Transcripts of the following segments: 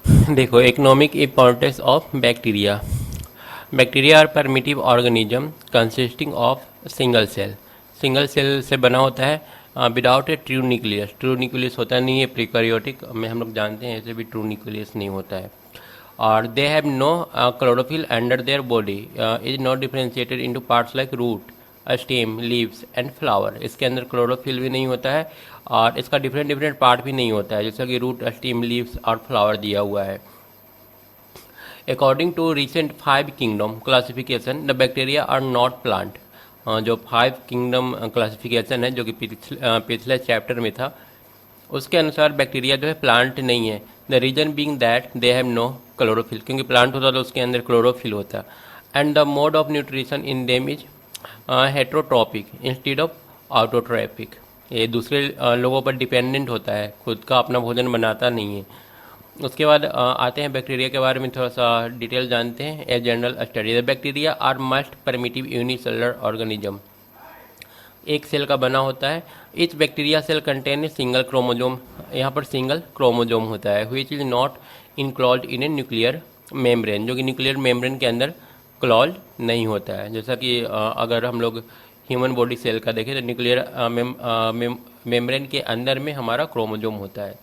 देखो, economic importance of bacteria. Bacteria are primitive organism consisting of single cell. Single cell से बना होता है without a true nucleus. True nucleus होता नहीं है, प्रिकैरियोटिक में हम लोग जानते हैं, ऐसे भी ट्रू न्यूक्लियस नहीं होता है। और they have no chlorophyll under their body, is not differentiated into parts like root, stem, leaves and flower. इसके अंदर क्लोरोफिल भी नहीं होता है और इसका डिफरेंट डिफरेंट पार्ट भी नहीं होता है, जैसा कि रूट, स्टेम, लीव्स और फ्लावर दिया हुआ है। According to recent 5 kingdom classification, the bacteria are not plant. जो 5 किंगडम क्लासिफिकेशन है, जो कि पिछले चैप्टर में था, उसके अनुसार बैक्टीरिया जो है प्लांट नहीं है। The reason being that they have no chlorophyll, क्योंकि प्लांट होता तो उसके अंदर क्लोरोफिल होता। And the mode of nutrition in them is heterotrophic instead of autotrophic. ये दूसरे लोगों पर डिपेंडेंट होता है, खुद का अपना भोजन बनाता नहीं है। उसके बाद आते हैं बैक्टीरिया के बारे में थोड़ा सा डिटेल जानते हैं। A general study, the bacteria are must primitive unicellular organism. एक सेल का बना होता है। Each bacteria cell contain a single chromosome. यहाँ पर सिंगल क्रोमोजोम होता है। Which is not enclosed in a nuclear membrane, जो कि न्यूक्लियर मेम्ब्रेन के अंदर क्लॉज नहीं होता है। जैसा कि अगर हम लोग ह्यूमन बॉडी सेल का देखें तो न्यूक्लियर मेम्ब्रेन के अंदर में हमारा क्रोमोजोम होता है।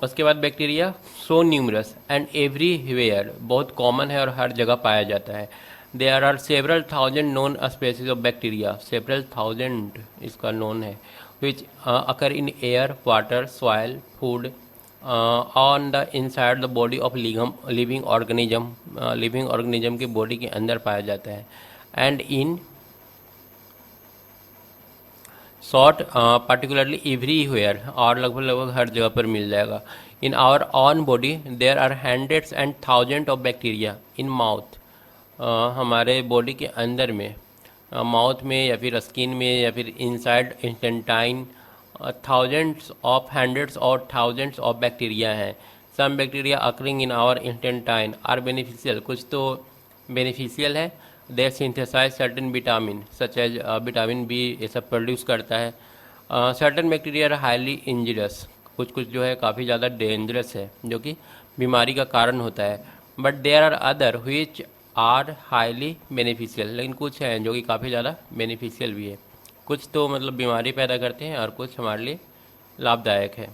उसके बाद bacteria so numerous and everywhere, बहुत कॉमन है और हर जगह पाया जाता है। There are several thousand known species of bacteria, several thousand इसका नोन है, which occur in air, water, soil, food, on the inside the body of living organism. Living organism की बॉडी के अंदर पाया जाता है। And in short particularly everywhere, और लगभग लगभग हर जगह पर मिल जाएगा। In hour on body there are hundreds and thousand of bacteria in mouth. हमारे बॉडी के अंदर में, माउथ में या फिर स्किन में या फिर inside intestine, thousands of, hundreds और थाउजेंड्स ऑफ बैक्टीरिया हैं। Some bacteria occurring in our intestine are beneficial, कुछ तो बेनिफिशियल है। They synthesize certain vitamin such as, vitamin B ये सब प्रोड्यूस करता है। Certain bacteria are highly injurious, कुछ कुछ जो है काफ़ी ज़्यादा डेंजरस है, जो कि बीमारी का कारण होता है। But there are other which are highly beneficial, लेकिन कुछ हैं जो कि काफ़ी ज़्यादा बेनिफिशियल भी है। कुछ तो मतलब बीमारी पैदा करते हैं और कुछ हमारे लिए लाभदायक है।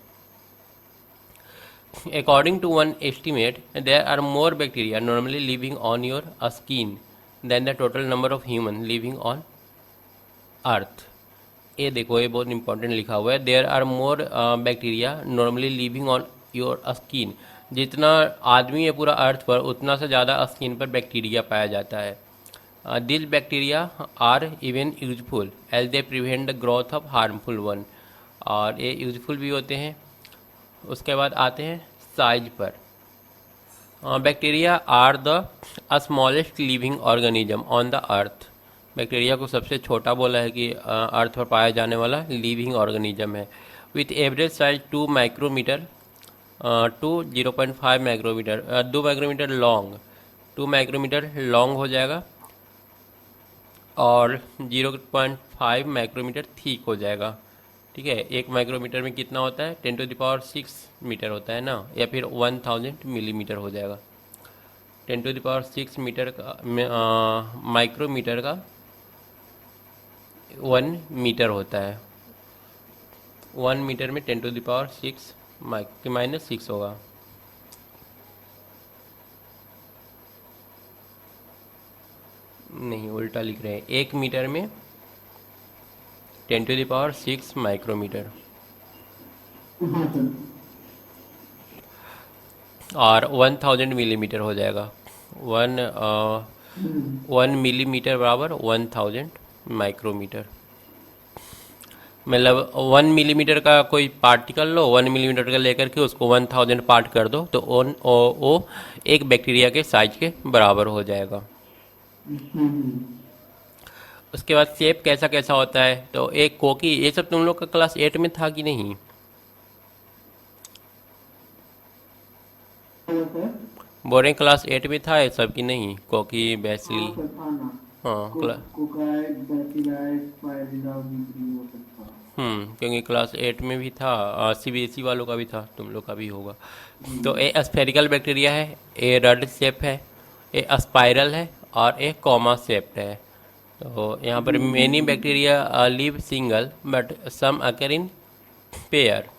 According to one estimate, there are more bacteria normally living on your skin than the total number of human living on earth. ये देखो, ये बहुत इंपॉर्टेंट लिखा हुआ है। There are more bacteria normally living on your skin. जितना आदमी है पूरा अर्थ पर, उतना से ज़्यादा स्किन पर बैक्टीरिया पाया जाता है। This bacteria are even useful as they prevent the growth of harmful one, और ये यूजफुल भी होते हैं। उसके बाद आते हैं साइज पर। Bacteria are the smallest living organism on the earth. Bacteria को सबसे छोटा बोला है कि अर्थ पर पाया जाने वाला लिविंग ऑर्गेनिज्म है। With average size 2 micrometre to 0.5 micrometre, 2 micrometre long, 2 micrometre long हो जाएगा और 0.5 माइक्रोमीटर थीक हो जाएगा। ठीक है, 1 माइक्रोमीटर में कितना होता है? 10⁶ मीटर होता है ना, या फिर 1000 मिलीमीटर हो जाएगा। 10⁶ मीटर का माइक्रोमीटर का 1 मीटर होता है। 1 मीटर में 10⁶ -6 होगा। नहीं, उल्टा लिख रहे हैं। 1 मीटर में 10⁶ माइक्रोमीटर और 1000 मिलीमीटर हो जाएगा। 1 मिलीमीटर बराबर 1000 माइक्रोमीटर। मतलब 1 मिलीमीटर का कोई पार्टिकल लो, 1 मिलीमीटर का लेकर के उसको 1000 पार्ट कर दो, तो वो एक बैक्टीरिया के साइज के बराबर हो जाएगा। उसके बाद शेप कैसा कैसा होता है, तो एक कोकी, ये सब तुम लोग का क्लास 8 में था कि नहीं? बोरिंग क्लास 8 में था ये सब कि नहीं? कोकी, बेसिली, हाँ क्योंकि क्लास 8 में भी था, सीबीएसई वालों का भी था, तुम लोग का भी होगा। तो ए स्फेरिकल बैक्टीरिया है, ए रड शेप है, ए स्पाइरल है और ए कॉमा शेप्ड है। तो यहाँ पर many bacteria live single but some occur in pair,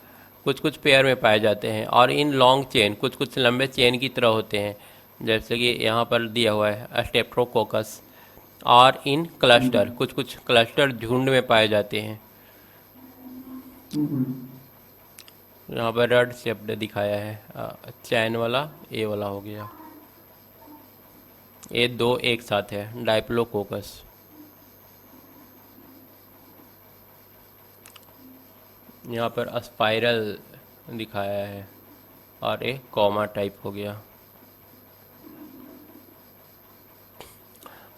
कुछ कुछ पेयर में पाए जाते हैं, और इन लॉन्ग चेन, कुछ कुछ लंबे चेन की तरह होते हैं, जैसे कि यहाँ पर दिया हुआ है स्टेप्टोकोकस। और इन क्लस्टर, कुछ कुछ क्लस्टर झुंड में पाए जाते हैं। यहाँ पर रड शेप्ड दिखाया है, चैन वाला ए वाला हो गया, ये दो एक साथ है, डाइप्लोकोकस। यहाँ पर स्पाइरल दिखाया है और एक कॉमा टाइप हो गया।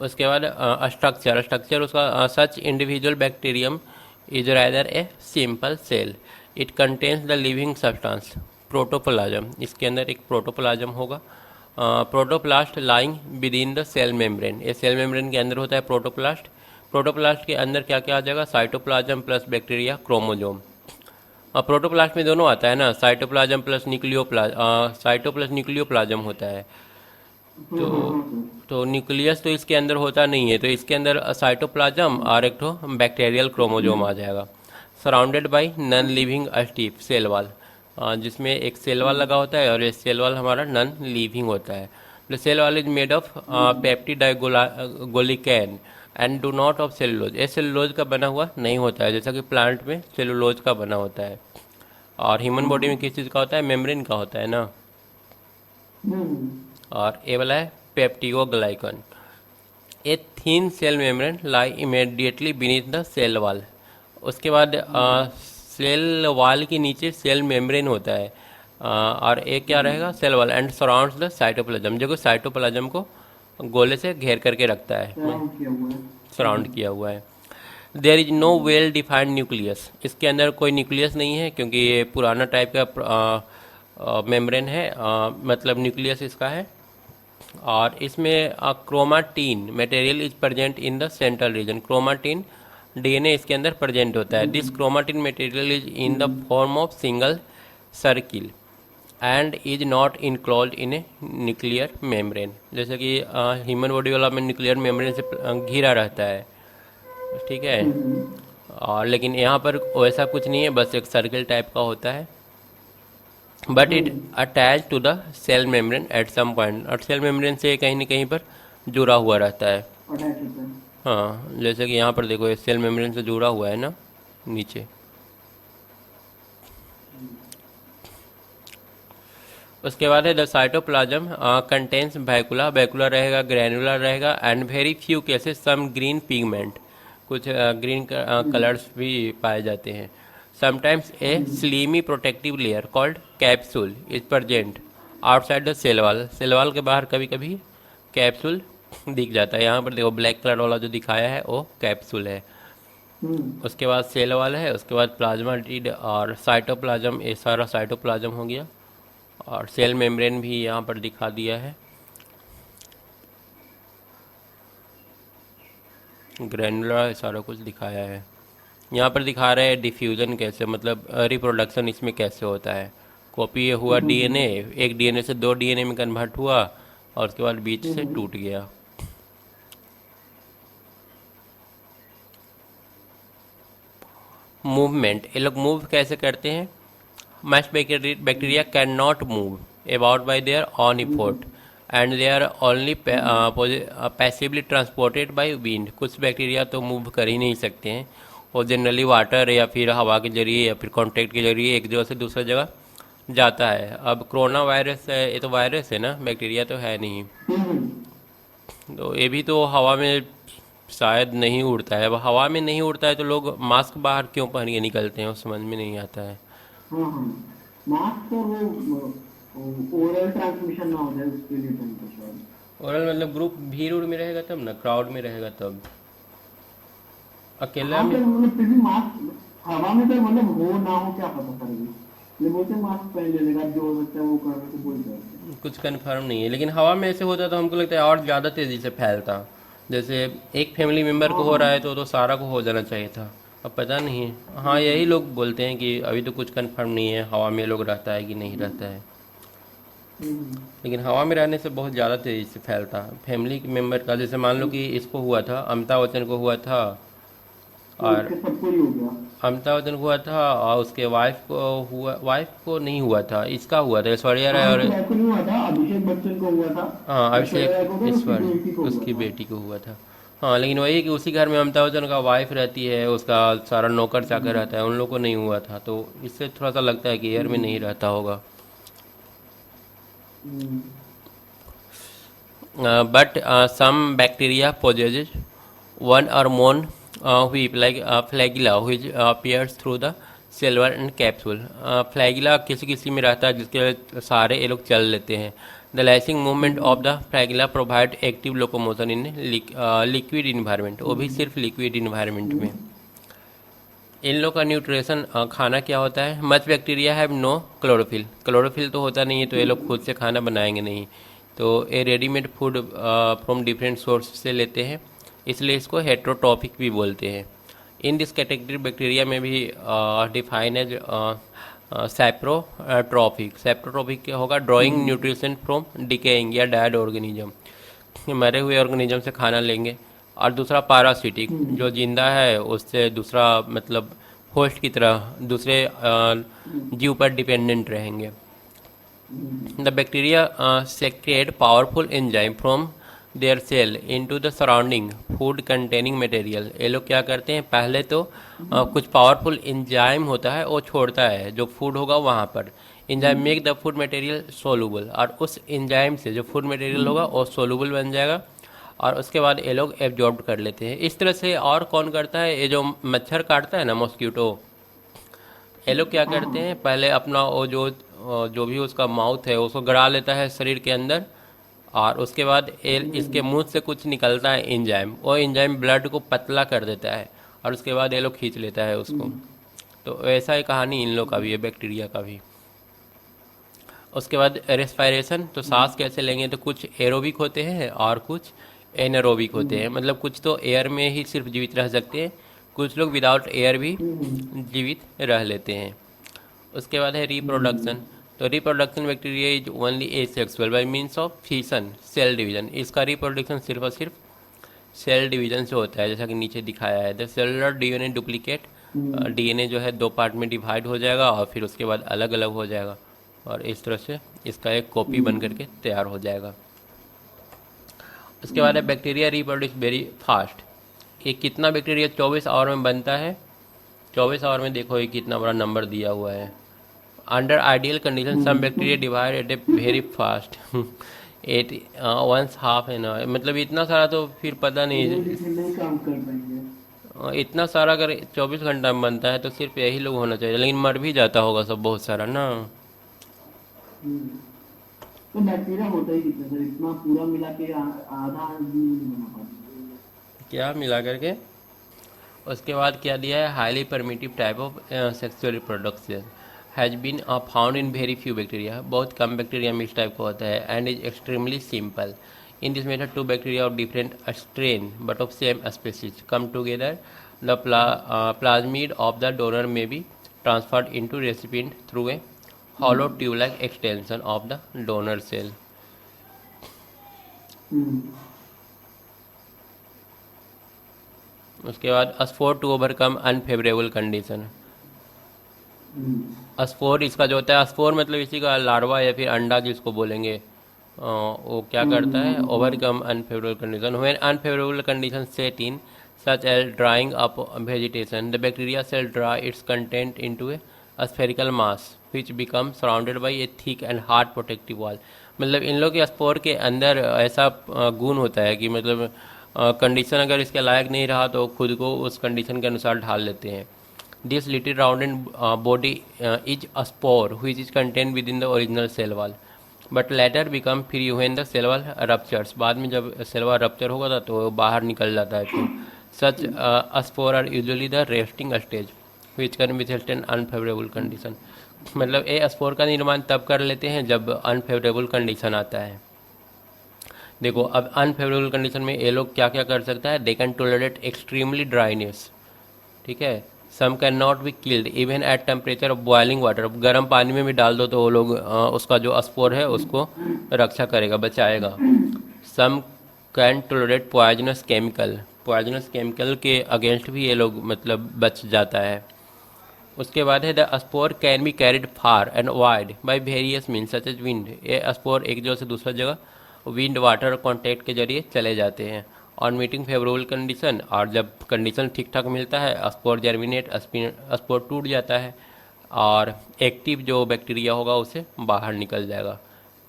उसके बाद स्ट्रक्चर, स्ट्रक्चर उसका, such individual bacterium is rather a simple cell, it contains the living substance protoplasm. इसके अंदर एक प्रोटोप्लाज्म होगा, protoplast lying within the cell membrane. ये सेल मेम्ब्रेन के अंदर होता है प्रोटोप्लास्ट। प्रोटोप्लास्ट के अंदर क्या क्या आ जाएगा, cytoplasm plus bacteria chromosome. Protoplast में दोनों आता है ना, cytoplasm plus cyto plus nucleoplasm होता है। तो न्यूक्लियस तो इसके अंदर होता नहीं है, तो इसके अंदर साइटोप्लाज्म और एक तो बैक्टीरियल क्रोमोजोम आ जाएगा। Surrounded by non living stiff cell wall, जिसमें एक सेल वॉल लगा होता है और ये सेल वॉल हमारा नॉन लिविंग होता है। The cell wall is made of peptidoglycan and do not of cellulose. ये सेलुलोज का बना हुआ नहीं होता है, जैसा कि प्लांट में सेलुलोज का बना होता है। और ह्यूमन बॉडी में किस चीज़ का होता है, मेम्ब्रेन का होता है ना। और ये वाला है peptidoglycan. A thin cell membrane lie immediately beneath the cell wall. उसके बाद सेल वॉल के नीचे सेल मेम्ब्रेन होता है, और एक क्या रहेगा, cell wall and surrounds the cytoplasm, जो कि साइटोप्लाज्म को गोले से घेर करके रखता है, सराउंड किया हुआ है। There is no well defined nucleus, इसके अंदर कोई न्यूक्लियस नहीं है, क्योंकि ये पुराना टाइप का मेम्ब्रेन है, मतलब न्यूक्लियस इसका है। और इसमें chromatin material is present in the central region. Chromatin DNA इसके अंदर प्रेजेंट होता है। This chromatin material is in the form of single circle and is not enclosed in a nuclear membrane. जैसे कि ह्यूमन बॉडी वाला में nuclear membrane से घिरा रहता है, ठीक है। और लेकिन यहाँ पर वैसा कुछ नहीं है, बस एक सर्किल टाइप का होता है। But it attach to the cell membrane at some point, और सेल मेम्ब्रेन से कहीं न कहीं पर जुड़ा हुआ रहता है। हाँ, जैसे कि यहाँ पर देखो, ये सेल मेम्ब्रेन से जुड़ा हुआ है ना नीचे। उसके बाद है the cytoplasm contains vacuole, vacuole रहेगा, ग्रैनुलर रहेगा, and very few cases some green pigment, कुछ ग्रीन कलर्स भी पाए जाते हैं। Sometimes a slimy protective layer called capsule is present outside the cell wall. Cell wall के बाहर कभी कभी कैप्सूल दिख जाता है। यहाँ पर देखो ब्लैक कलर वाला जो दिखाया है वो कैप्सूल है। उसके बाद सेल वॉल है, उसके बाद प्लाज्माटिड और साइटोप्लाज्म, ये सारा साइटोप्लाज्म हो गया। और सेल मेम्ब्रेन भी यहाँ पर दिखा दिया है, ग्रैनुलर सारा कुछ दिखाया है। यहाँ पर दिखा रहे हैं डिफ्यूजन कैसे, मतलब रिप्रोडक्शन इसमें कैसे होता है। कॉपी हुआ डीएनए, एक डीएनए से दो डीएनए में कन्वर्ट हुआ और उसके बाद बीच से टूट गया। मूवमेंट, ये लोग मूव कैसे करते हैं। Most bacteria cannot move about by their own effort and they are only passively transported by wind। कुछ बैक्टीरिया तो मूव कर ही नहीं सकते हैं, वो जनरली वाटर या फिर हवा के जरिए या फिर कांटेक्ट के जरिए एक जगह से दूसरी जगह जाता है। अब कोरोना वायरस है, ये तो वायरस है ना, बैक्टीरिया तो है नहीं, तो ये भी तो हवा में शायद नहीं उड़ता है। अब हवा में नहीं उड़ता है तो लोग मास्क बाहर क्यों पहन के निकलते हैं, वो समझ में नहीं आता है। मास्क तो वो ओरल ट्रांसमिशन ना हो जाए उसके लिए बनता शायद। ओरल मतलब ग्रुप भीड़ में रहेगा तब ना, क्राउड में रहेगा तब। अकेला में मतलब फिर भी मास्क हवा में तो मतलब हो ना हो क्या पता करेगी, ये बोलते मास्क पहन लेगा जो हो सकता है वो कर को बोलते हैं। कुछ कंफर्म नहीं है, लेकिन हवा में ऐसे होता तो हमको लगता है और ज़्यादा तेज़ी से फैलता। जैसे एक फैमिली मेम्बर को हो रहा है तो सारा को हो जाना चाहिए था, अब पता नहीं। हाँ, यही लोग बोलते हैं कि अभी तो कुछ कंफर्म नहीं है हवा में ये लोग रहता है कि नहीं रहता है। हम्म। लेकिन हवा में रहने से बहुत ज़्यादा तेज़ी से फैलता है। फैमिली के मेम्बर का, जैसे मान लो कि इसको हुआ था, अमिताभ बच्चन को हुआ था, तो और इसके सबको ही हो गया। अमिताभ बच्चन को हुआ था, और उसके वाइफ को हुआ, वाइफ को नहीं हुआ था, इसका हुआ था, ऐश्वर्या राय हाँ, और इसकी वाइफ को नहीं हुआ था, अभिषेक बच्चन को हुआ था। हाँ, ऐश्वर्या अभिषेक राय को, तो उसकी ईश्वर, बेटी को हुआ उसकी था। बेटी को हुआ था। हाँ, लेकिन वही है कि उसी घर में अमिताभ बच्चन का वाइफ रहती है, उसका सारा नौकर चाकर रहता है, उन लोगों को नहीं हुआ था, तो इससे थोड़ा सा लगता है कि एयर में नहीं रहता होगा। हम्म। But some bacteria possesses one or more whip like flagella which appears through the cell wall and capsule. Flagella किसी किसी में रहता है जिसके सहारे ये लोग चल लेते हैं। The lashing movement of the flagella provide active locomotion in liquid environment, वो भी सिर्फ liquid environment में। इन लोग का न्यूट्रिशन खाना क्या होता है? Much bacteria have no chlorophyll, chlorophyll तो होता नहीं है, तो ये लोग खुद से खाना बनाएंगे नहीं, तो ये readymade food from different source से लेते हैं, इसलिए इसको हेट्रोट्रॉफिक भी बोलते हैं। इन दिस कैटेगरी बैक्टीरिया में भी डिफाइन एज सैप्रोट्रॉफिक। सैप्रोट्रॉफिक क्या होगा? ड्रॉइंग न्यूट्रिशन फ्रॉम डिकेइंग या डेड ऑर्गेनिज्म, मरे हुए ऑर्गेनिज्म से खाना लेंगे। और दूसरा पैरासिटिक, जो जिंदा है उससे दूसरा मतलब होस्ट की तरह दूसरे जीव पर डिपेंडेंट रहेंगे। The bacteria secrete powerful enzyme from their cell into the surrounding food containing material. ये लोग क्या करते हैं, पहले तो कुछ पावरफुल एंजाइम होता है वो छोड़ता है जो फूड होगा वहाँ पर। Enzyme make the food material soluble, और उस एंजाइम से जो फूड मटेरियल होगा वो सोलूबल बन जाएगा, और उसके बाद ये लोग एब्जॉर्ब कर लेते हैं। इस तरह से और कौन करता है, ये जो मच्छर काटता है ना, मॉस्किटो, ये लोग क्या करते हैं, पहले अपना वो जो भी उसका माउथ है उसको गड़ा लेता है शरीर के अंदर, और उसके बाद इसके मुंह से कुछ निकलता है एंजाइम, वो एंजाइम ब्लड को पतला कर देता है, और उसके बाद ये लोग खींच लेता है उसको। तो ऐसा ही कहानी इन लोग का भी है, बैक्टीरिया का भी। उसके बाद रेस्पायरेशन, तो सांस कैसे लेंगे, तो कुछ एरोबिक होते हैं और कुछ एनारोबिक होते हैं, मतलब कुछ तो एयर में ही सिर्फ जीवित रह सकते हैं, कुछ लोग विदाउट एयर भी जीवित रह लेते हैं। उसके बाद है रिप्रोडक्शन, तो reproduction bacteria is only asexual by means of fission cell division. इसका रिप्रोडक्शन सिर्फ और सिर्फ सेल डिवीजन से होता है, जैसा कि नीचे दिखाया है। The cellular DNA duplicate, DNA जो है 2 पार्ट में डिवाइड हो जाएगा और फिर उसके बाद अलग अलग हो जाएगा, और इस तरह से इसका एक कॉपी बन करके तैयार हो जाएगा। उसके बाद है बैक्टीरिया रिप्रोड्यूस वेरी फास्ट। ये कितना बैक्टीरिया 24 आवर में बनता है, 24 आवर में देखो ये कितना बड़ा नंबर दिया हुआ है। Under ideal condition some bacteria divide at a very fast at once half an hour, मतलब इतना सारा तो फिर पता नहीं। नहीं काम कर पाएंगे। इतना सारा अगर 24 घंटा में बनता है तो सिर्फ यही लोग होना चाहिए, लेकिन मर भी जाता होगा सब बहुत सारा ना। तो बैक्टीरिया होता ही कितना सर, इतना पूरा मिला के आधा आदमी नहीं बना पाते। क्या मिला करके। उसके बाद क्या दिया है, highly primitive type of sexual reproduction has been found in very few bacteria, बहुत कम बैक्टीरिया में इस टाइप का होता है, and is extremely simple. In this method 2 bacteria of different strain but of same species come together, the plasmid of the donor may be transferred into recipient through a hollow tube-like extension of the donor cell. उसके बाद spore to overcome unfavourable condition. Spore इसका जो होता है, spore मतलब इसी का larva या फिर अंडा जिसको बोलेंगे, वो क्या करता है, overcome unfavourable condition. When unfavourable condition set in such as drying up vegetation, the bacteria cell dry its content into a spherical mass which become surrounded by a thick and hard protective wall. मतलब इन लोग के spore के अंदर ऐसा गुण होता है कि मतलब कंडीशन अगर इसके लायक नहीं रहा तो खुद को उस कंडीशन के अनुसार ढाल लेते हैं। This little rounded body is a spore which is contained within the original cell wall but later become free when the cell wall ruptures, बाद में जब सेल वॉल रप्चर होगा था तो बाहर निकल जाता है। फिर such spore are usually the resting stage which can be set an unfavourable condition. मतलब ए स्पोर का निर्माण तब कर लेते हैं जब अनफेवरेबल कंडीशन आता है। देखो अब अनफेवरेबल कंडीशन में ये लोग क्या क्या कर सकता है, they can tolerate extremely dryness, ठीक है, some can not be killed even at temperature of boiling water. गर्म पानी में भी डाल दो तो वो लोग उसका जो स्पोर है उसको रक्षा करेगा, बचाएगा। Some can tolerate poisonous chemical, poisonous chemical के अगेंस्ट भी ये लोग मतलब बच जाता है। उसके बाद है the spore can be carried far and wide by various means such as wind. ये स्पोर एक जगह से दूसरा जगह विंड वाटर कॉन्टैक्ट के जरिए चले जाते हैं। ऑन मीटिंग फेवरेबल कंडीशन, और जब कंडीशन ठीक ठाक मिलता है स्पोर जर्मिनेट, स्पोर टूट जाता है और एक्टिव जो बैक्टीरिया होगा उसे बाहर निकल जाएगा।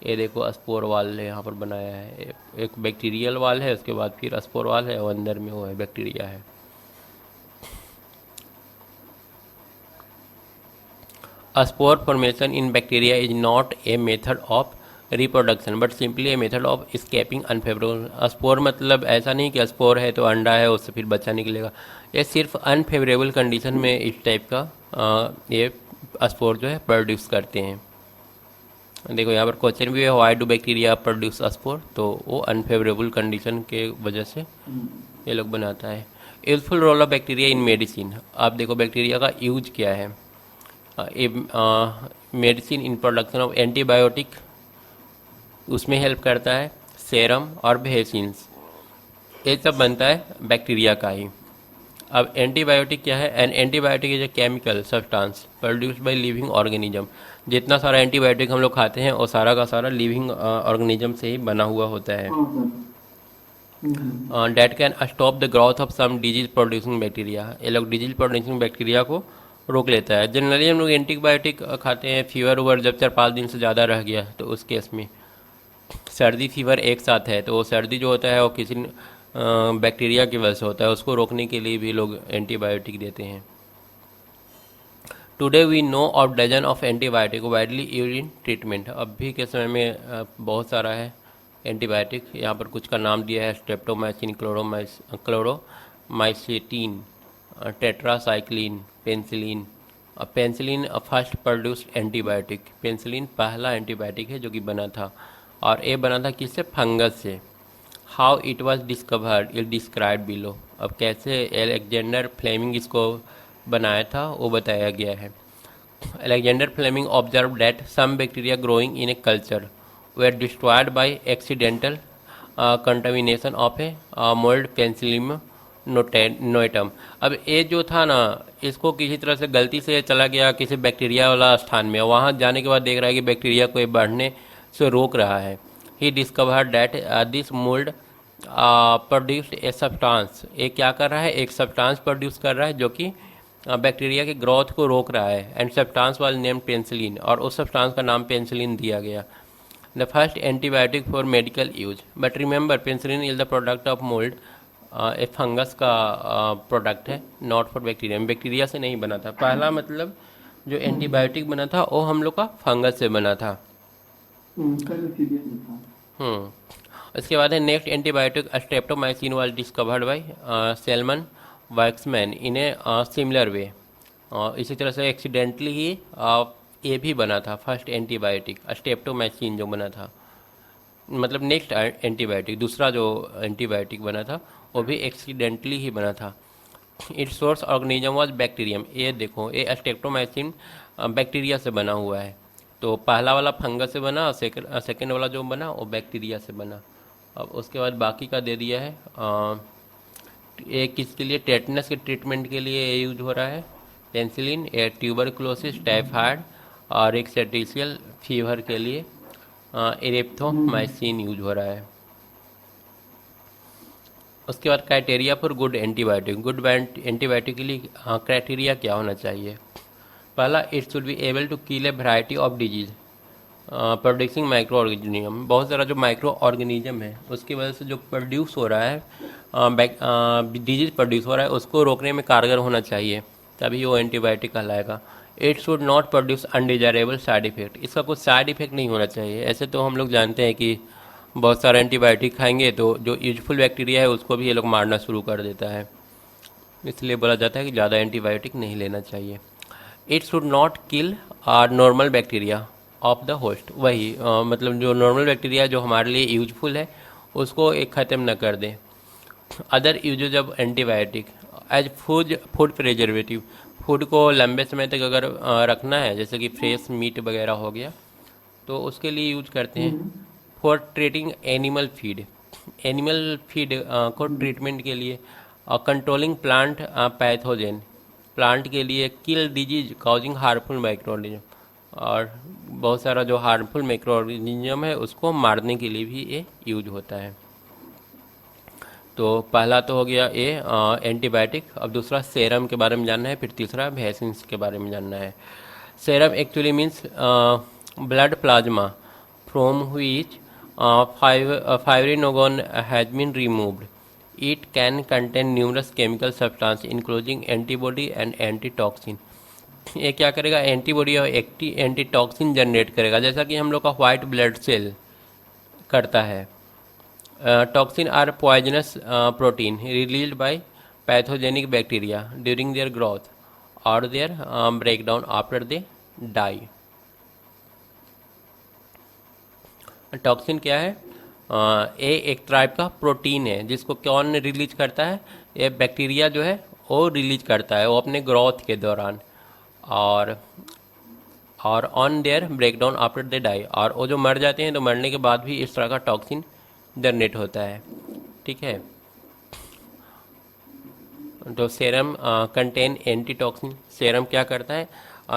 ये देखो स्पोर वाल यहाँ पर बनाया है, एक बैक्टीरियल वाल है, उसके बाद फिर स्पोर वाल है और अंदर में वो है बैक्टीरिया है। Spore formation in bacteria is not a method of reproduction but simply a method of escaping unfavourable. Spore मतलब ऐसा नहीं कि स्पोर है तो अंडा है उससे फिर बच्चा निकलेगा, ये सिर्फ अनफेवरेबल कंडीशन में इस टाइप का ये स्पोर जो है प्रोड्यूस करते हैं। देखो यहाँ पर क्वेश्चन भी है why do bacteria produce spore, तो वो अनफेवरेबल कंडीशन के वजह से ये लोग बनाता है। Useful role of bacteria in medicine, आप देखो बैक्टीरिया का यूज क्या है। Medicine in production of antibiotic उसमें हेल्प करता है, सेरम और वैक्सीन्स ये सब बनता है बैक्टीरिया का ही। अब एंटीबायोटिक क्या है? An antibiotic is a chemical substance produced by living organism. जितना सारा एंटीबायोटिक हम लोग खाते हैं वो सारा का सारा लिविंग ऑर्गेनिज्म से ही बना हुआ होता है। That can stop the growth of some disease producing bacteria, ये लोग डिजीज प्रोड्यूसिंग बैक्टीरिया को रोक लेता है। जनरली हम लोग एंटीबायोटिक खाते हैं फीवर उवर जब 4-5 दिन से ज़्यादा रह गया तो उस केस में, सर्दी फीवर एक साथ है तो वो सर्दी जो होता है वो किसी बैक्टीरिया की वजह से होता है, उसको रोकने के लिए भी लोग एंटीबायोटिक देते हैं। Today we know of dozen of antibiotic widely used in treatment, अब भी के समय में बहुत सारा है एंटीबायोटिक। यहाँ पर कुछ का नाम दिया है streptomycin, chloromycetin, tetracycline, penicillin. Penicillin first produced antibiotic, penicillin पहला एंटीबायोटिक है जो कि बना था, और ये बना था किससे? फंगस से। How it was discovered is describe below, अब कैसे अलेक्जेंडर फ्लेमिंग इसको बनाया था वो बताया गया है। Alexander Fleming observe that some bacteria growing in a culture were destroyed by accidental contamination of a mould penicillium notatum. अब ये जो था ना इसको किसी तरह से गलती से चला गया किसी बैक्टीरिया वाला स्थान में, वहाँ जाने के बाद देख रहा है कि बैक्टीरिया को ये बढ़ने से रोक रहा है। He discovered that this mould produced a substance, ये क्या कर रहा है? एक सब्सटेंस प्रोड्यूस कर रहा है जो कि बैक्टीरिया के ग्रोथ को रोक रहा है। And substance was named penicillin, और उस सब्सटेंस का नाम पेंसिलिन दिया गया। The first antibiotic for medical use, but remember penicillin is the product of mould, A fungus का प्रोडक्ट है, नॉट फॉर बैक्टीरिया, बैक्टीरिया से नहीं बना था। पहला मतलब जो एंटीबायोटिक बना था वो हम लोग का फंगस से बना था। इसके बाद है next antibiotic streptomycin was discovered by Selman Waksman in a similar way. इसी तरह से एक्सीडेंटली ही ये भी बना था फर्स्ट एंटीबायोटिक स्ट्रेप्टोमाइसिन जो बना था, मतलब नेक्स्ट एंटीबायोटिक दूसरा जो एंटीबायोटिक बना था वो भी एक्सीडेंटली ही बना था। It's source organism was bacterium, ये देखो ये स्ट्रेप्टोमाइसिन बैक्टीरिया से बना हुआ है, तो पहला वाला फंगस से बना, सेकेंड वाला जो बना वो बैक्टीरिया से बना। अब उसके बाद बाकी का दे दिया है ये किसके लिए? टेटनस के ट्रीटमेंट के लिए यूज हो रहा है पेंसिलिन, ये ट्यूबरकुलोसिस, टाइफाइड और एक सेटिशियल फीवर के लिए इरेप्थोमाइसिन यूज हो रहा है। उसके बाद criteria for good antibiotic, good antibiotic के लिए क्राइटेरिया क्या होना चाहिए? पहला, it should be able to kill a variety of disease producing microorganism, बहुत सारा जो माइक्रो ऑर्गेनिज्म है उसकी वजह से जो प्रोड्यूस हो रहा है डिजीज प्रोड्यूस हो रहा है उसको रोकने में कारगर होना चाहिए, तभी वो एंटीबायोटिक कहलाएगा। It should not produce undesirable side effect, इसका कुछ साइड इफेक्ट नहीं होना चाहिए। ऐसे तो हम लोग जानते हैं कि बहुत सारा एंटीबायोटिक खाएंगे तो जो यूजफुल बैक्टीरिया है उसको भी ये लोग मारना शुरू कर देता है, इसलिए बोला जाता है कि ज़्यादा एंटीबायोटिक नहीं लेना चाहिए। It should not kill normal bacteria of the host, वही मतलब जो नॉर्मल बैक्टीरिया जो हमारे लिए यूजफुल है उसको एक ख़त्म न कर दें। Other uses of antibiotic as food preservative, food को लंबे समय तक अगर रखना है, जैसे कि फ्रेश मीट वगैरह हो गया, तो उसके लिए यूज करते हैं। हम्म, फॉर ट्रीटिंग एनिमल फीड को हम्म, ट्रीटमेंट के लिए। कंट्रोलिंग प्लांट पैथोजेन, प्लांट के लिए किल डिजीज काउजिंग हार्मफुल माइक्रोऑर्गेनिज्म, और बहुत सारा जो हार्मफुल माइक्रोऑर्गेनिज्म है उसको मारने के लिए भी ये यूज होता है। तो पहला तो हो गया ए, एंटीबायोटिक। अब दूसरा सेरम के बारे में जानना है, फिर तीसरा वैक्सीन्स के बारे में जानना है। Serum actually means blood plasma from which fibrinogen has been removed. It can contain numerous chemical substances including antibody and antitoxin. ये क्या करेगा, एंटीबॉडी और एंटीटॉक्सिन जनरेट करेगा, जैसा कि हम लोग का व्हाइट ब्लड सेल करता है। Toxin are poisonous protein released by pathogenic bacteria during their growth और their breakdown after they die. Toxin क्या है? ये एक टाइप का प्रोटीन है जिसको कौन रिलीज करता है? ये बैक्टीरिया जो है वो रिलीज करता है, वो अपने ग्रोथ के दौरान, और on their breakdown after they die, और वो जो मर जाते हैं तो मरने के बाद भी इस तरह का टॉक्सिन जनरेट होता है। ठीक है, तो सेरम कंटेन एंटीटॉक्सिन। सेरम क्या करता है?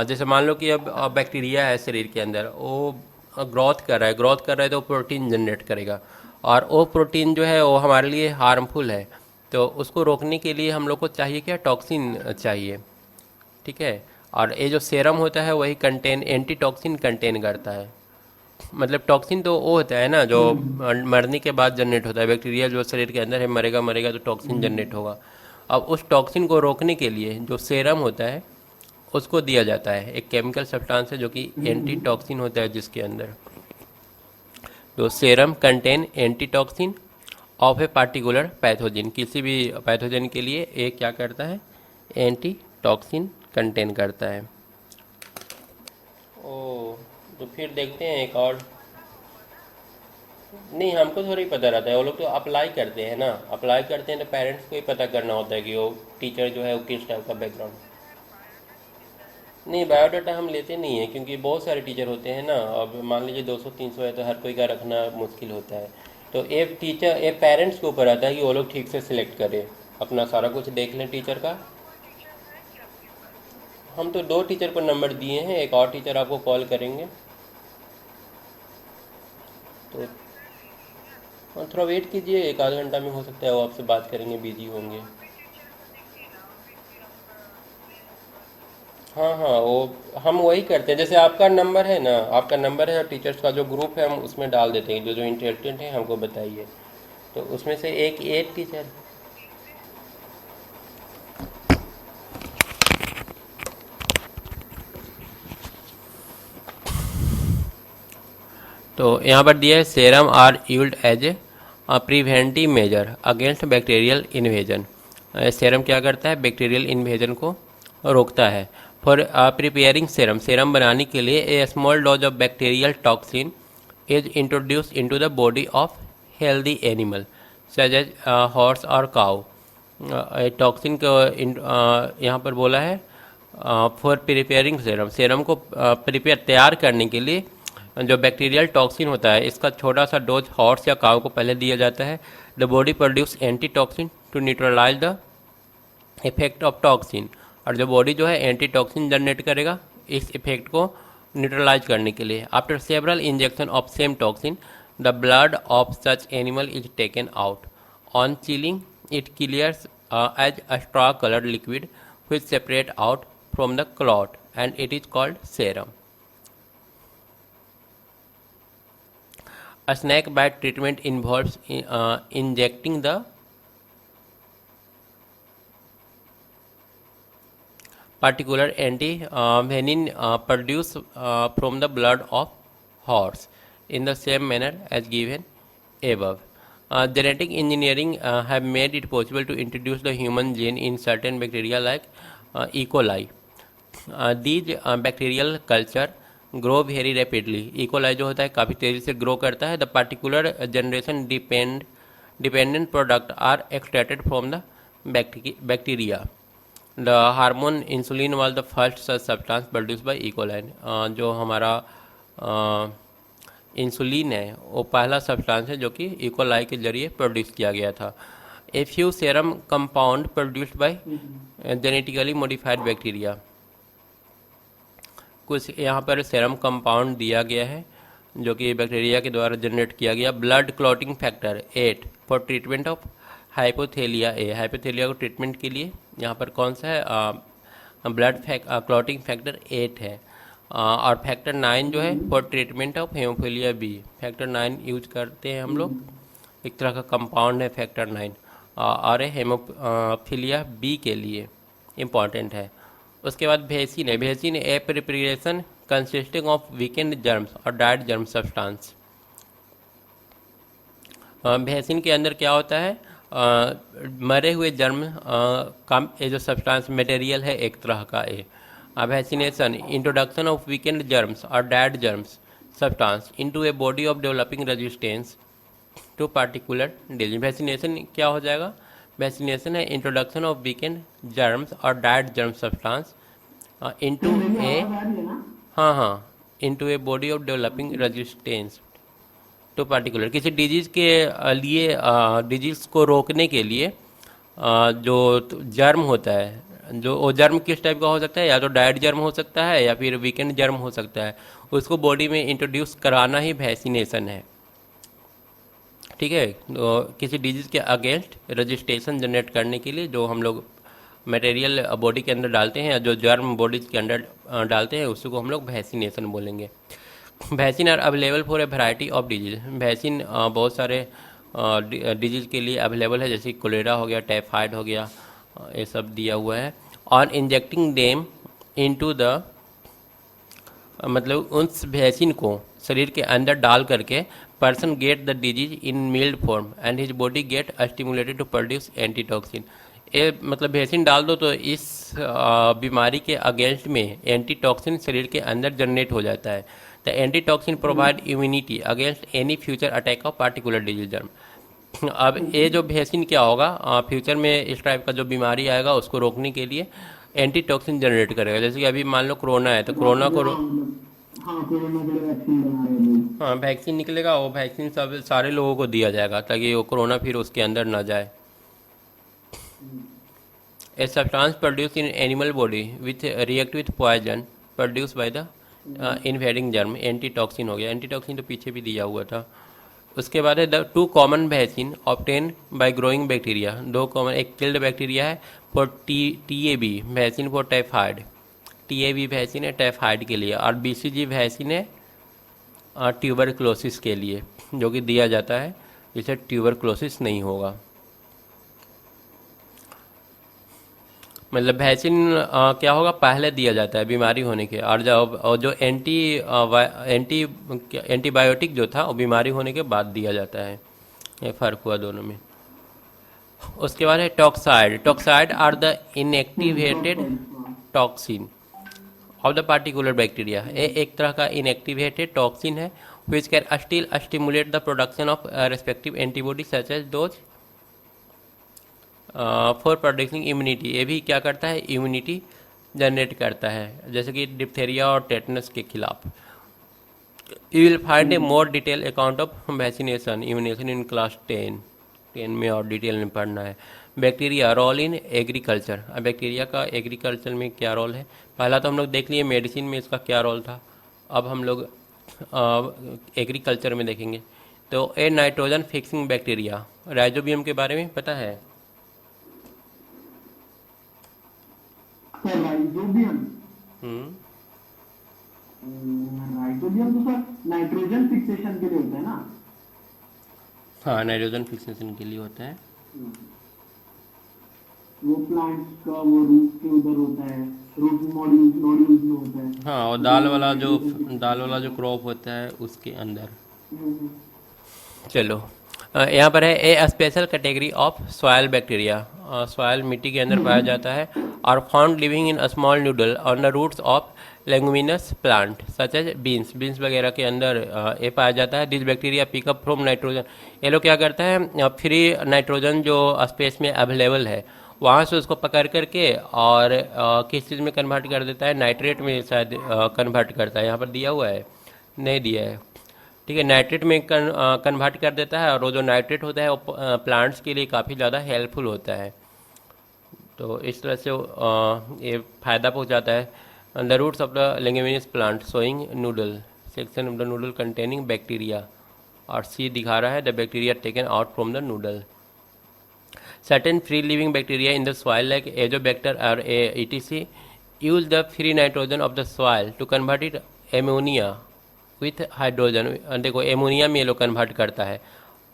जैसे मान लो कि अब बैक्टीरिया है शरीर के अंदर, वो ग्रोथ कर रहा है, तो प्रोटीन जनरेट करेगा, और वो प्रोटीन जो है वो हमारे लिए हार्मफुल है। तो उसको रोकने के लिए हम लोग को चाहिए क्या? टॉक्सिन चाहिए। ठीक है, और ये जो सेरम होता है वही एंटीटॉक्सिन कंटेन करता है। मतलब टॉक्सिन तो वो होता है ना जो मरने के बाद जनरेट होता है, बैक्टीरिया जो शरीर के अंदर है मरेगा तो टॉक्सिन जनरेट होगा। अब उस टॉक्सिन को रोकने के लिए जो सेरम होता है उसको दिया जाता है, एक केमिकल सब्सटेंस है जो कि एंटीटॉक्सिन होता है जिसके अंदर। तो serum contain antitoxin of a particular pathogen, किसी भी पैथोजन के लिए ये क्या करता है? एंटीटॉक्सिन कंटेन करता है। ओ, तो फिर देखते हैं एक और। नहीं, हमको थोड़ी पता रहता है, वो लोग तो अप्लाई करते हैं ना, अप्लाई करते हैं तो पेरेंट्स को ही पता करना होता है कि वो टीचर जो है वो किस टाइप का बैकग्राउंड। नहीं, बायोडाटा हम लेते नहीं है क्योंकि बहुत सारे टीचर होते हैं ना। अब मान लीजिए 200-300 है तो हर कोई का रखना मुश्किल होता है। तो ये पेरेंट्स के ऊपर आता है कि वो लोग ठीक से सिलेक्ट करें, अपना सारा कुछ देख लें टीचर का। हम तो 2 टीचर को नंबर दिए हैं, एक और टीचर आपको कॉल करेंगे। तो थोड़ा वेट कीजिए, 1 आध घंटा में हो सकता है वो आपसे बात करेंगे, बिजी होंगे। हाँ हाँ, वो हम वही करते हैं, जैसे आपका नंबर है ना, आपका नंबर है और टीचर्स का जो ग्रुप है हम उसमें डाल देते हैं, जो जो इंटरेस्टेड है हमको बताइए, तो उसमें से एक टीचर। तो यहाँ पर दिया है serum are used as a preventive measure against bacterial invasion. Serum क्या करता है? बैक्टीरियल इन्वेजन को रोकता है। फॉर प्रिपेयरिंग सेरम, सेरम बनाने के लिए a small dose of bacterial toxin is introduce into the body of healthy animal such as horse और काउ। टॉक्सिन को यहाँ पर बोला है फॉर प्रिपेयरिंग सेरम, सेरम को प्रिपेयर तैयार करने के लिए जो बैक्टीरियल टॉक्सिन होता है इसका छोटा सा डोज हॉर्स या काऊ को पहले दिया जाता है। The body produce antitoxin to neutralize the effect of toxin, और जो बॉडी जो है एंटी टॉक्सिन जनरेट करेगा इस इफेक्ट को न्यूट्रलाइज करने के लिए। After several injection of same toxin the blood of such animal is taken out. On chilling it clears as a straw coloured liquid which separate out from the clot and it is called serum. A snake bite treatment involves injecting the particular anti-venin produced from the blood of horse in the same manner as given above. Genetic engineering have made it possible to introduce the human gene in certain bacteria like E. coli. These bacterial culture grow very rapidly. E coli जो होता है काफ़ी तेज़ी से grow करता है। The particular generation dependent product are extracted from the bacteria. The hormone insulin was the first such substance produce by E coli. जो हमारा इंसुलिन है वो पहला सब्सटेंस है जो कि इकोलाई के जरिए प्रोड्यूस किया गया था। A few serum compound produced by genetically modified bacteria. कुछ यहाँ पर सेरम कंपाउंड दिया गया है जो कि बैक्टीरिया के द्वारा जनरेट किया गया। Blood clotting factor 8 for treatment of हाइपोथेलिया ए। हाइपोथेलिया को ट्रीटमेंट के लिए यहाँ पर कौन सा है, ब्लड क्लॉटिंग फैक्टर 8 है। और फैक्टर 9 जो है for treatment of haemophilia B. Factor 9 use करते हैं हम लोग, एक तरह का कंपाउंड है फैक्टर 9, और हेमोफीलिया बी के लिए इम्पॉर्टेंट है। उसके बाद भेसिन है। Vaccine a preparation consisting of weakened germs और डाइड जर्म सब्सटेंस। भेसिन के अंदर क्या होता है, मरे हुए जर्म का ये जो सब्सटेंस मटेरियल है एक तरह का ए। Vaccination introduction of weakened germs और dead germs substance into a body of developing resistance to particular disease. Vaccination क्या हो जाएगा, वैक्सीनेशन है इंट्रोडक्शन ऑफ वीकेंड जर्म्स और dead germ substance into a, हाँ, into a body of developing resistance to particular. किसी disease के लिए disease को रोकने के लिए जो जर्म होता है, जो वो जर्म किस टाइप का हो सकता है, या तो डाइट जर्म हो सकता है या फिर वीकेंड जर्म हो सकता है, उसको बॉडी में इंट्रोड्यूस कराना ही वैक्सीनेशन है। ठीक है, तो किसी डिजीज़ के अगेंस्ट रजिस्ट्रेशन जनरेट करने के लिए जो हम लोग मटेरियल बॉडी के अंदर डालते हैं, जो जर्म बॉडी के अंदर डालते हैं, उसको हम लोग वैक्सीनेशन बोलेंगे। Vaccine are available for a variety of disease. Vaccine बहुत सारे डिजीज़ के लिए अवेलेबल है, जैसे कोलेरा हो गया, टाइफाइड हो गया, ये सब दिया हुआ है। On injecting them into the, मतलब उस वैक्सीन को शरीर के अंदर डाल करके person get the disease in mild form and his body get stimulated to produce antitoxin. ये मतलब वैक्सीन डाल दो तो इस बीमारी के अगेंस्ट में एंटीटॉक्सिन शरीर के अंदर जनरेट हो जाता है। The antitoxin provide immunity against any future attack of particular disease germ. अब ये जो वैक्सीन क्या होगा, फ्यूचर में इस टाइप का जो बीमारी आएगा उसको रोकने के लिए एंटीटॉक्सिन जनरेट करेगा। जैसे कि अभी मान लो कोरोना है, तो कोरोना को हाँ वैक्सीन निकलेगा, वो वैक्सीन सब सारे लोगों को दिया जाएगा ताकि वो कोरोना फिर उसके अंदर ना जाए। A substance produce in animal body with react with poison produce by the invading germ. Antitoxin हो गया, एंटीटॉक्सिन तो पीछे भी दिया हुआ था। उसके बाद है the 2 common vaccine obtain bye growing bacteria. 2 common, एक किल्ड बैक्टीरिया है for TAB vaccine for typhoid. TAB vaccine है टाइफाइड के लिए, और BCG वैक्सीन है ट्यूबरक्लोसिस के लिए, जो कि दिया जाता है जिससे ट्यूबरक्लोसिस नहीं होगा। मतलब वैक्सीन क्या होगा, पहले दिया जाता है बीमारी होने के, और जो एंटीबायोटिक जो था वो बीमारी होने के बाद दिया जाता है। ये फ़र्क हुआ दोनों में। उसके बाद है toxoid. Toxoid are the inactivated toxin of the particular bacteria. ये एक तरह का इनएक्टिवेटेड टॉक्सिन है which can still stimulate the production of respective antibody such as those for producing immunity. ये भी क्या करता है, इम्यूनिटी जनरेट करता है, जैसे कि डिप्थेरिया और टेटनस के खिलाफ। You will find a more detail account of vaccination immunisation in class 10 में, और डिटेल में पढ़ना है। Bacteria role in agriculture. अब बैक्टीरिया का एग्रीकल्चर में क्या रोल है, पहला तो हम लोग देख लिए मेडिसिन में इसका क्या रोल था, अब हम लोग एग्रीकल्चर में देखेंगे। तो A nitrogen fixing bacteria. Rhizobium के बारे में पता है? राइजोबियम तो सर नाइट्रोजन फिक्सेशन के लिए होता है ना? हाँ, नाइट्रोजन फिक्सेशन के लिए होता है। वो प्लांट्स का वो रूट के उधर होता है, रूट नोड्यूल्स में होता है। हाँ, और दाल वाला जो क्रॉप होता है उसके अंदर। चलो, यहाँ पर है a special category of soil bacteria. Soil मिट्टी के अंदर पाया जाता है, और found living in a small nodule on the roots of leguminous plant such as beans वगैरह के अंदर ये पाया जाता है। This bacteria pick up from nitrogen. ये लोग क्या करता है, फ्री नाइट्रोजन जो स्पेस में अवेलेबल है वहाँ से उसको पकड़ करके और किस चीज़ में कन्वर्ट कर देता है, नाइट्रेट में शायद कन्वर्ट करता है। यहाँ पर दिया हुआ है, नहीं दिया है, ठीक है। नाइट्रेट में कन्वर्ट कर देता है और वो जो नाइट्रेट होता है वो प्लांट्स के लिए काफ़ी ज़्यादा हेल्पफुल होता है। तो इस तरह से ये फ़ायदा पहुँचाता है। The roots of the leguminous plant showing nodule, section of the nodule containing bacteria, और सी दिखा रहा है the bacteria taken out from the nodule. Certain free-living bacteria in the soil like Azobacter or etc. use the free nitrogen of the soil to convert it ammonia with hydrogen। देखो ammonia में ये लोग convert करता है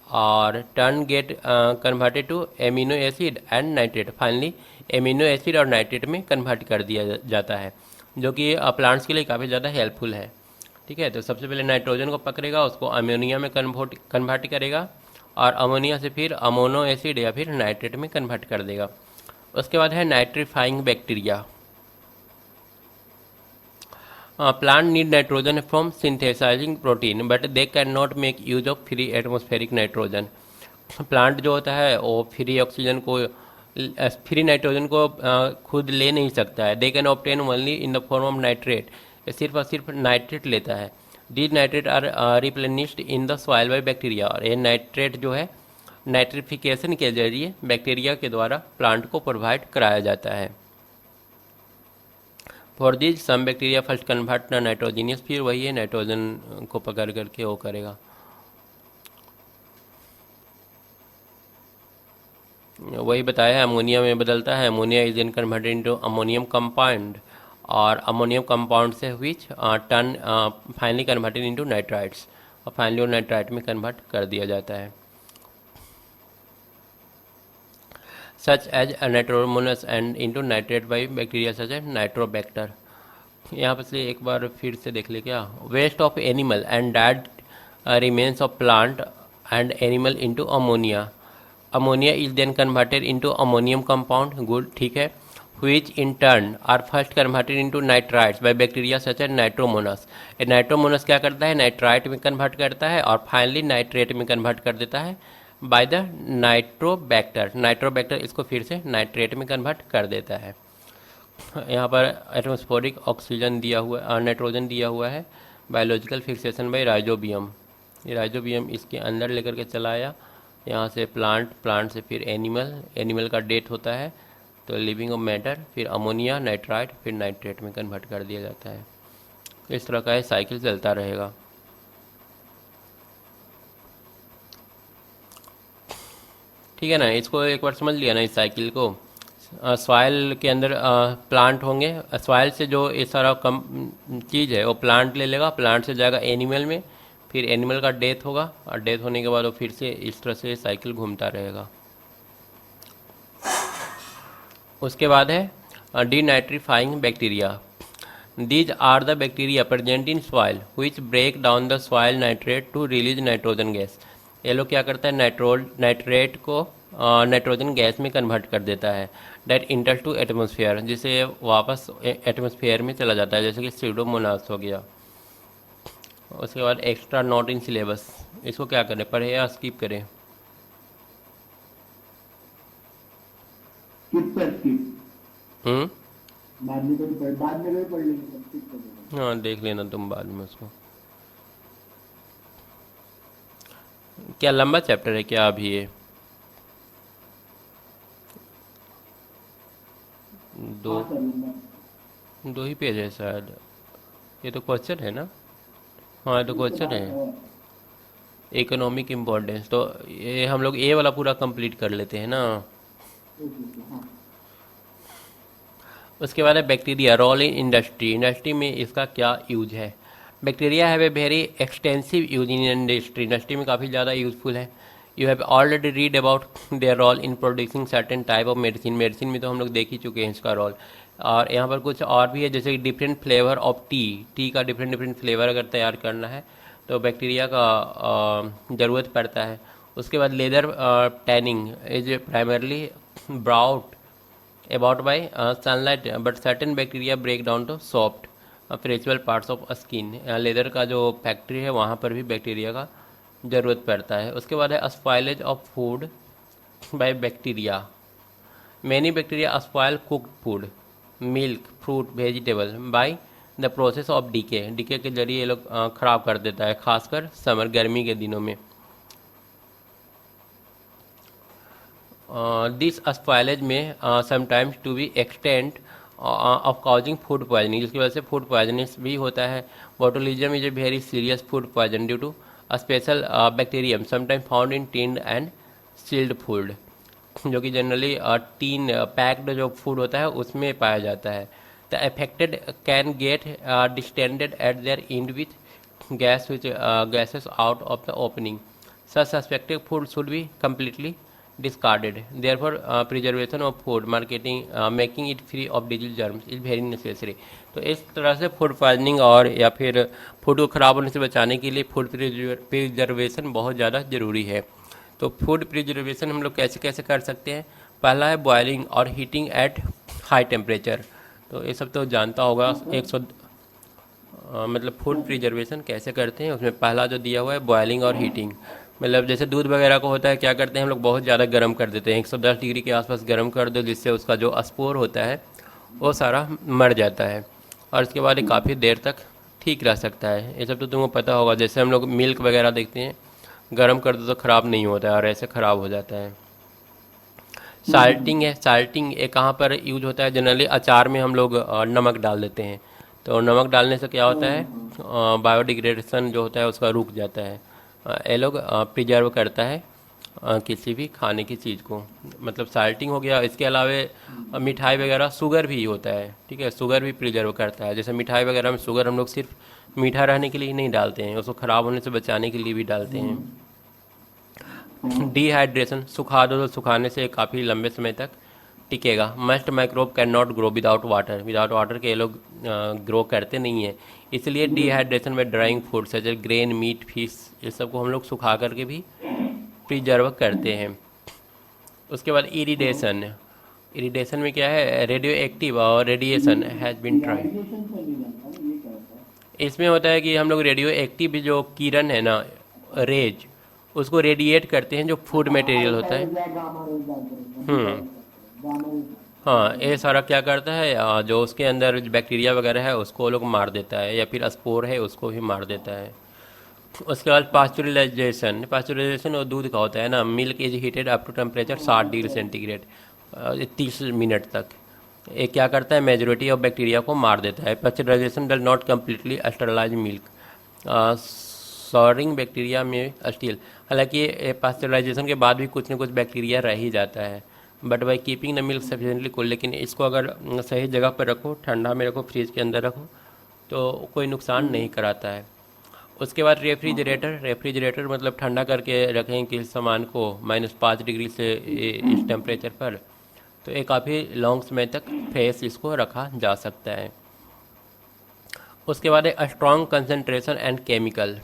और turn get converted to amino acid and nitrate. Finally amino acid और nitrate में convert कर दिया जाता है, जो कि प्लांट्स के लिए काफ़ी ज़्यादा हेल्पफुल है, ठीक है। तो सबसे पहले नाइट्रोजन को पकड़ेगा, उसको अमोनिया में कन्वर्ट करेगा और अमोनिया से फिर अमोनो एसिड या फिर नाइट्रेट में कन्वर्ट कर देगा। उसके बाद है nitrifying bacteria. Plant need nitrogen from synthesising protein but they can not make use of free atmospheric nitrogen. Plant जो होता है वो फ्री ऑक्सीजन को, फ्री नाइट्रोजन को खुद ले नहीं सकता है। They can obtain only in the form of nitrate, सिर्फ और सिर्फ नाइट्रेट लेता है। These nitrate are replenished in the soil by bacteria, और ये नाइट्रेट जो है नाइट्रिफिकेशन के जरिए बैक्टीरिया के द्वारा प्लांट को प्रोवाइड कराया जाता है। For this some bacteria first convert nitrogenous, फिर वही है नाइट्रोजन को पकड़ करके वो करेगा। वही बताया है, अमोनिया में बदलता है। Ammonia is in converted into ammonium compound, और अमोनियम कंपाउंड से which turn finally converted into nitrites, और फाइनली वो नाइट्राइट में कन्वर्ट कर दिया जाता है। Such as Nitromonas and into nitrate by bacteria such as Nitrobacter. यहाँ पर से एक बार फिर से देख ले क्या, waste of animal and dead remains of plant and animal into ammonia. Ammonia is then converted into ammonium compound, good, ठीक है, which in turn are first converted into nitrites by bacteria such as nitromonas। नाइट्रोमोनस क्या करता है, nitrite में convert करता है और finally nitrate में कन्वर्ट कर देता है बाय द नाइट्रोबैक्टर। नाइट्रोबैक्टर इसको फिर से नाइट्रेट में कन्वर्ट कर देता है। यहाँ पर एटमॉस्फेरिक ऑक्सीजन दिया हुआ, नाइट्रोजन दिया हुआ है, बायोलॉजिकल फिक्सेशन बाय राइजोबियम। ये राइजोबियम इसके अंदर लेकर के चला आया, यहाँ से प्लांट से फिर एनिमल का डेथ होता है तो लिविंग ऑफ मैटर, फिर अमोनिया, नाइट्राइट, फिर नाइट्रेट में कन्वर्ट कर दिया जाता है। इस तरह का ये साइकिल चलता रहेगा। ठीक है ना, इसको एक बार समझ लिया ना इस साइकिल को। सॉइल के अंदर प्लांट होंगे, सॉइल से जो ये सारा कम चीज़ है वो प्लांट ले लेगा, प्लांट से जाएगा एनिमल में, फिर एनिमल का डेथ होगा और डेथ होने के बाद वो फिर से इस तरह से साइकिल घूमता रहेगा। उसके बाद है denitrifying bacteria. These are the bacteria present in soil which break down the soil nitrate to release nitrogen gas. ये लोग क्या करता है, नाइट्रेट को नाइट्रोजन गैस में कन्वर्ट कर देता है, डेट इंटर टू एटमोसफियर, जिसे वापस एटमोसफियर में चला जाता है, जैसे कि स्यूडोमोनास हो गया। उसके बाद एक्स्ट्रा नॉट इन सिलेबस, इसको क्या करें, पढ़े या स्किप करें? बाद में कभी पढ़ लेंगे। हाँ देख लेना तुम बाद में उसको। क्या लंबा चैप्टर है क्या अभी ये? दो ही पेज है शायद। ये तो क्वेश्चन है ना? हाँ ये तो क्वेश्चन है, इकोनॉमिक इम्पोर्टेंस। तो ये हम लोग ए वाला पूरा कंप्लीट कर लेते हैं ना। उसके बाद है bacteria role in industry. Industry में इसका क्या यूज है? Bacteria have a very extensive use in industry. Industry में काफ़ी ज़्यादा यूजफुल है। You have already read about their role in producing certain type of medicine. Medicine में तो हम लोग देख ही चुके हैं इसका रोल। और यहाँ पर कुछ और भी है, जैसे कि डिफरेंट फ्लेवर ऑफ टी का डिफरेंट फ्लेवर अगर तैयार करना है तो बैक्टीरिया का ज़रूरत पड़ता है। उसके बाद leather tanning is primarily brought about by sunlight but certain bacteria break down to soft फ्रेचुअल पार्ट्स ऑफ स्किन। लेदर का जो फैक्ट्री है वहाँ पर भी बैक्टीरिया का ज़रूरत पड़ता है। उसके बाद है spoilage of food by bacteria. Many bacteria spoil cooked food, milk, fruit, vegetable by the process of decay. Decay के जरिए ये लोग खराब कर देता है, खासकर समर गर्मी के दिनों में। This spoilage may sometimes to be extent of causing food poisoning, जिसकी वजह से फूड पॉइजनिंग भी होता है। Botulism is a very serious food poison due to special bacterium sometime found in tinned and sealed food, जो कि generally tin packed जो food होता है उसमें पाया जाता है। The affected can get distended at their end with gas which gases out of the opening. Such suspected food should be completely discarded. Therefore, preservation of food, making it free of disease germs is very necessary. तो इस तरह से food poisoning और या फिर food को ख़राब होने से बचाने के लिए फूड प्रिजर्वेशन बहुत ज़्यादा ज़रूरी है। तो फूड प्रिजर्वेशन हम लोग कैसे कैसे कर सकते हैं? पहला है बॉयलिंग और हीटिंग एट हाई टेम्परेचर। तो ये सब तो जानता होगा। मतलब फूड प्रिजर्वेशन कैसे करते हैं, उसमें पहला जो दिया हुआ है बॉयलिंग और हीटिंग। मतलब जैसे दूध वगैरह को होता है, क्या करते हैं हम लोग, बहुत ज़्यादा गर्म कर देते हैं, 110 डिग्री के आसपास गर्म कर दो, जिससे उसका जो स्पोर होता है वो सारा मर जाता है और इसके बाद ये काफ़ी देर तक ठीक रह सकता है। ये सब तो तुमको पता होगा। जैसे हम लोग मिल्क वगैरह देखते हैं, गर्म कर दो तो ख़राब नहीं होता है और ऐसे ख़राब हो जाता है। साल्टिंग है, साल्टिंग ये कहाँ पर यूज होता है? जनरली अचार में हम लोग नमक डाल देते हैं। तो नमक डालने से क्या होता है, बायोडिग्रेडेशन जो होता है उसका रुक जाता है। ये लोग प्रिजर्व करता है किसी भी खाने की चीज़ को, मतलब साल्टिंग हो गया। इसके अलावा मिठाई वगैरह शुगर भी होता है, ठीक है, शुगर भी प्रिजर्व करता है। जैसे मिठाई वगैरह में शुगर हम लोग सिर्फ मीठा रहने के लिए ही नहीं डालते हैं, उसको ख़राब होने से बचाने के लिए भी डालते हैं। डिहाइड्रेशन, सुखा दो तो सुखाने से काफ़ी लंबे समय तक टिकेगा। Must microbe can not grow without water, without water के ये लोग ग्रो करते नहीं हैं, इसलिए डिहाइड्रेशन में ड्राइंग फूड जैसे ग्रेन, मीट, फिश, ये सब को हम लोग सुखा करके भी प्रिजर्व करते हैं। उसके बाद इरिडेशन, इरिडेशन में क्या है, रेडियो एक्टिव और रेडिएशन हैज़ बीन ट्राइड। इसमें होता है कि हम लोग रेडियो एक्टिव जो किरण है ना, रेज, उसको रेडिएट करते हैं जो फूड मटेरियल होता है। हाँ, ये सारा क्या करता है, जो उसके अंदर बैक्टीरिया वगैरह है उसको लोग मार देता है, या फिर स्पोर है उसको भी मार देता है। उसके बाद पास्चुराइजेशन, पास्चुराइजेशन और दूध का होता है ना, milk is heated up to temperature 60 degree centigrade 30 minute तक। ये क्या करता है, मेजोरिटी ऑफ बैक्टीरिया को मार देता है। Pasteurisation does not completely sterilise milk, souring bacteria may still. हालांकि पास्चुराइजेशन के बाद भी कुछ न कुछ बैक्टीरिया रह ही जाता है, but by keeping the milk sufficiently cool. लेकिन इसको अगर सही जगह पर रखो, ठंडा में रखो, फ्रिज के अंदर रखो, तो कोई नुकसान नहीं कराता है। उसके बाद रेफ्रिजरेटर, रेफ्रिजरेटर मतलब ठंडा करके रखें किसी सामान को -5 डिग्री से इस टेम्परेचर पर, तो ये काफ़ी लॉन्ग समय तक फ्रेश इसको रखा जा सकता है। उसके बाद है strong concentration and chemical,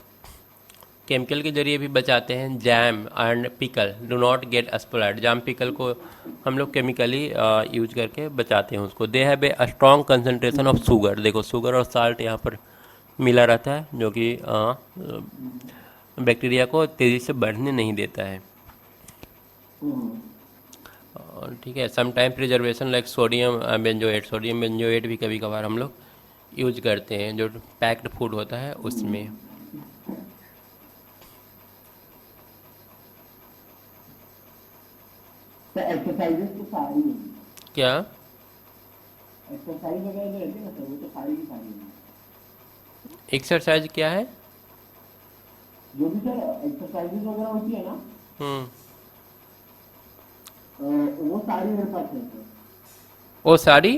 chemical के जरिए भी बचाते हैं। Jam and pickle do not gate spoiled, jam pickle को हम लोग केमिकली यूज करके बचाते हैं उसको। They have a strong concentration of sugar, देखो शुगर और साल्ट यहाँ पर मिला रहता है, जो कि बैक्टीरिया को तेज़ी से बढ़ने नहीं देता है। ठीक है, sometime preservation like sodium benzoate, sodium benzoate भी कभी कभार हम लोग यूज करते हैं जो पैक्ड फूड होता है उसमें। तो एक्सरसाइजेस तो सारी है, क्या एक्सरसाइज वगैरह जो रहती है ना सर, वो तो सारी की सारी है। एक्सरसाइज क्या है? जो भी सर एक्सरसाइजेस वगैरह होती है ना, वो सारी मेरे पास है सर। वो सारी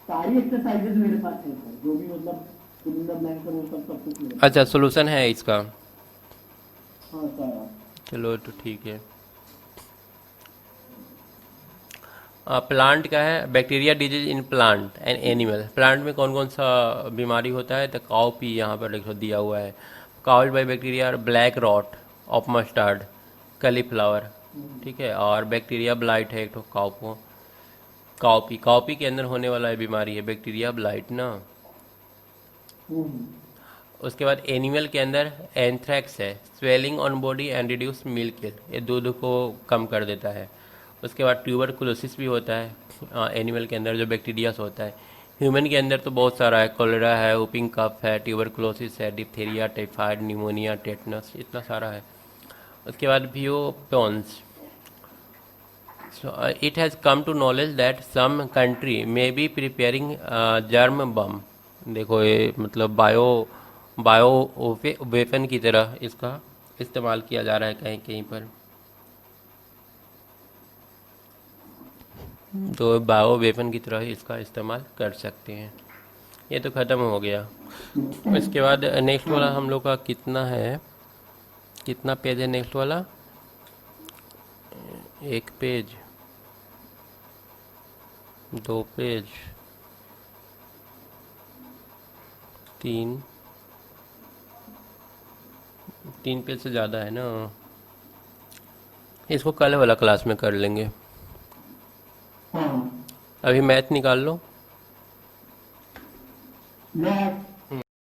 एक्सरसाइजेस मेरे पास है सर, जो भी मतलब ब्लैंक वो सब कुछ मेरे अच्छा सोल्यूशन है इसका। हाँ सर। चलो तो ठीक है। प्लांट का है, bacteria disease in plant and animal. Plant में कौन कौन सा बीमारी होता है, तो काउ पी यहाँ पर देखो दिया हुआ है, cause by bacteria black rot of mustard, cauliflower, ठीक है, और बैक्टीरिया ब्लाइट है एक तो काउपी के अंदर होने वाला बीमारी है बैक्टीरिया ब्लाइट ना। उसके बाद एनिमल के अंदर एंथ्रैक्स है, swelling on body and reduce milk, ये दूध को कम कर देता है। उसके बाद ट्यूबरकुलोसिस भी होता है एनिमल के अंदर, जो बैक्टीरियास होता है। ह्यूमन के अंदर तो बहुत सारा है, कोलेरा है, वुपिंग कफ है, ट्यूबरकुलोसिस है, डिप्थीरिया, टाइफाइड, निमोनिया, टेटनस, इतना सारा है। उसके बाद व्यूपोन्स। So it has come to knowledge that some country may be preparing germ bomb। देखो ये मतलब बायो वेपन की तरह इसका इस्तेमाल किया जा रहा है कहीं कहीं पर। तो बायो वेपन की तरह इसका इस्तेमाल कर सकते हैं। ये तो ख़त्म हो गया। इसके बाद नेक्स्ट वाला हम लोग का कितना है, कितना पेज है नेक्स्ट वाला? एक पेज, दो पेज, तीन पेज से ज़्यादा है ना। इसको कल वाला क्लास में कर लेंगे। हाँ अभी मैथ निकाल लो। मैं